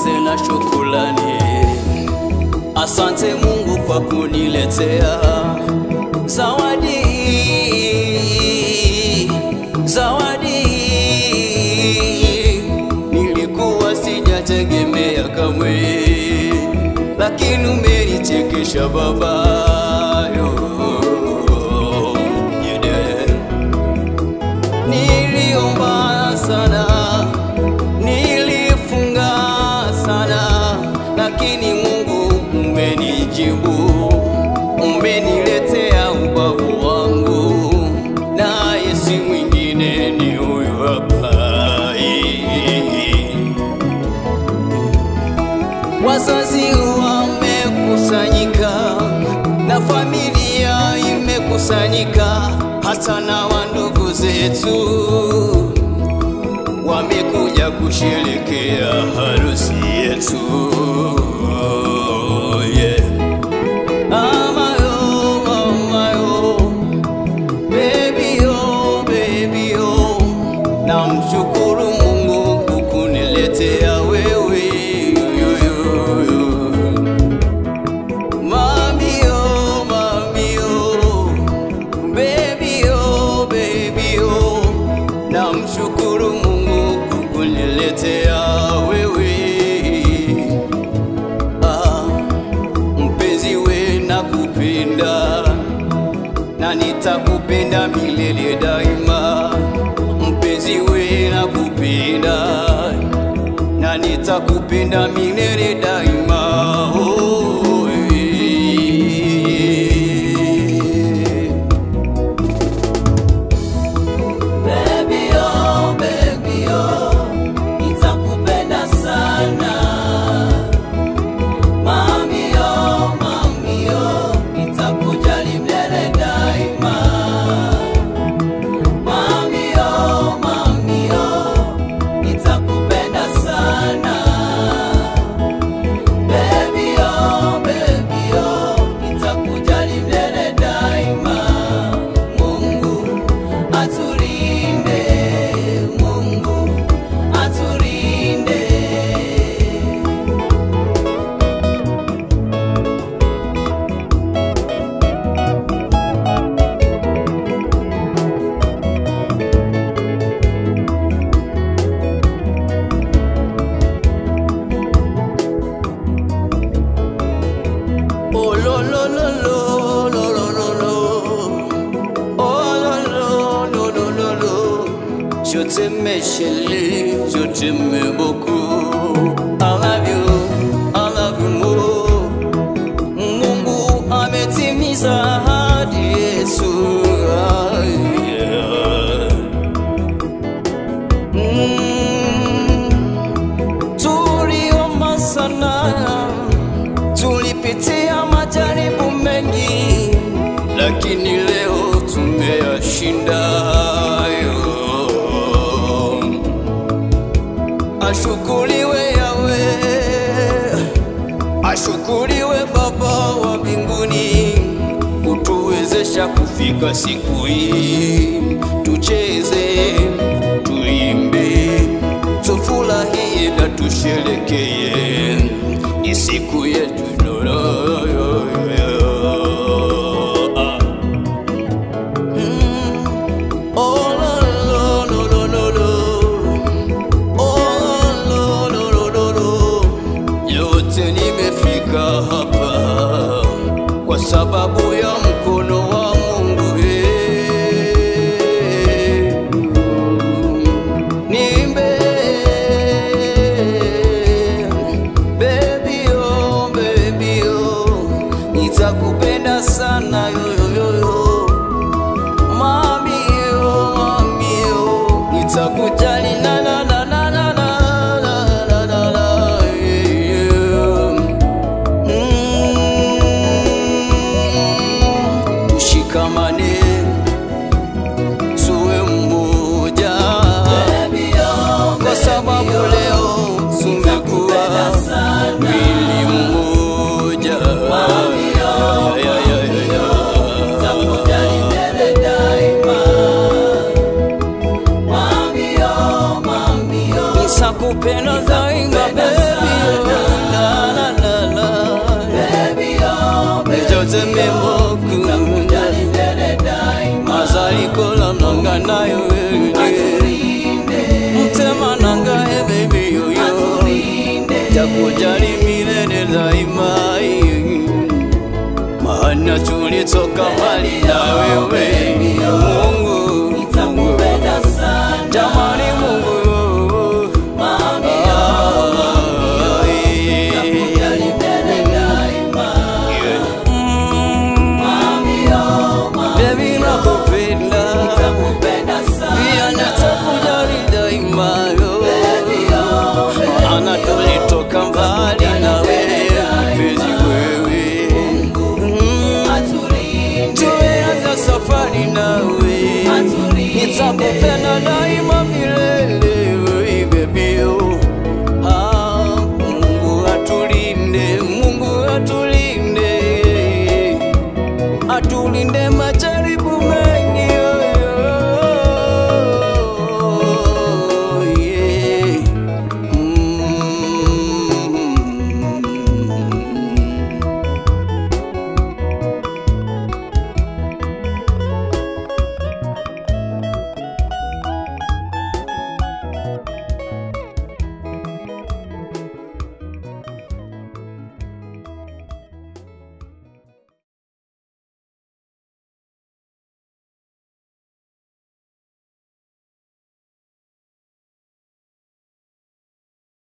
nianze na shukrani. Asante Mungu kwa kuniletea zawadi, zawadi nilikuwa sijategemea kamwe, lakini umenichekesha Baba. Niliomba sana, nilifunga sana, lakini Mungu umenijibu, umeniletea ubavu wangu, na Yesu mwingine ni huyu hapa. Wazazi wamekusanyika na familia imekusanyika, hata na wandugu zetu wamekuja kusherehekea harusi yetu. Yeah. Amayo, baby oh, baby oh, namshukuru Mungu kukuniletea wewe. Namshukuru Mungu kukuniletea wewe. Mpenzi we nakupenda, na nitakupenda milele daima. Mpenzi we nakupenda, na nitakupenda milele daima. Je t'aime chérie, je t'aime beaucoup. I love you more. Mungu ametimiza ahadi Yesu. Tuliomba sana, tulipitia majaribu mengi, lakini leo tumeyashinda. Ashukuriwe Yahwe, ashukuriwe Baba wa mbinguni, kutuwezesha kufika siku hii. Tucheze, tuimbe, tufurahie na tusherehekee, ni siku yetu. Nimefika hapa kwa sababu ya mkono wa Mungu. Nimbe baby oh, nitakupenda sana yo. Mami oh, nitakujali na Sakupenda zainga baby. nayo mtema nangae baby yoyo takujali milele daima maana tulitoka mbali na wewe Mungu nitakupenda sana jamani Mungu mami takujali milele daima mami baby nakupenda nitakupenda sana nitakujali daima maana tulitoka mbali na wewe mpenzi wewe tumeanza safari nawe nitakupenda daima milele baby Mungu atulinde Mungu atulinde